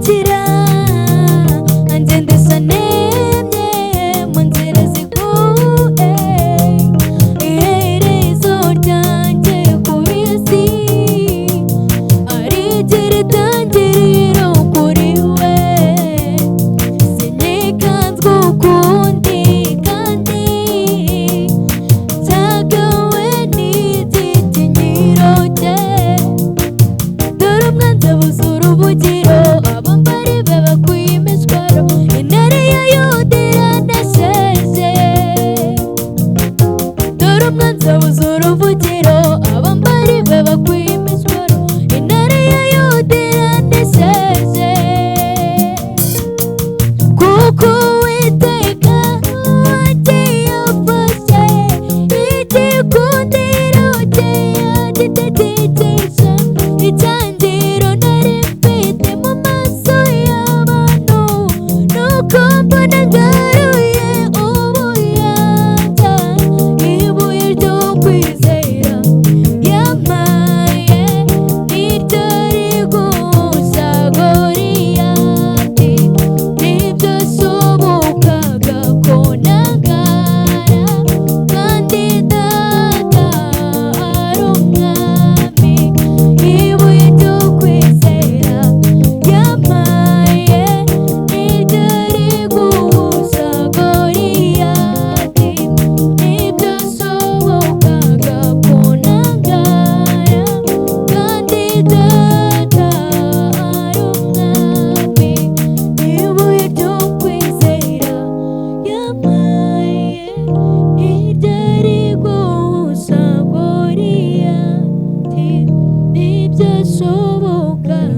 nzamurikira angendesha nemye mu nzira ziguye iherezo ryanjye ku isi arigira itangiriro kuri we sinyikanzwe ukundi kandi cyagawe n'igitinyiro cye dore umwanzi abuze uruvugiro abambari be bakuye imishwaro intare ya yuda iranasheje dore umwanzi abuze uruvugiro abambari be bakuye imishwaro intare ya yuda iranasheje kuko Uwiteka wagiye afashe igikundiro cye yagitegekesha icyangiro nari mfite mu maso y'abantu nuko mbona ngaruye ubuyanja ibuye ryo kwizera yampaye niryo rigusha Goliyati nibyo shobokaga ko nangara kandi data ari umwami ibuye ryo kwizera yampaye niryo rigusha Goliyati nibyo shobokaga ko nangara kandi data ari umwami ibuye ryo kwizera yampaye niryo rigusha Goliyati nibyo shobokaga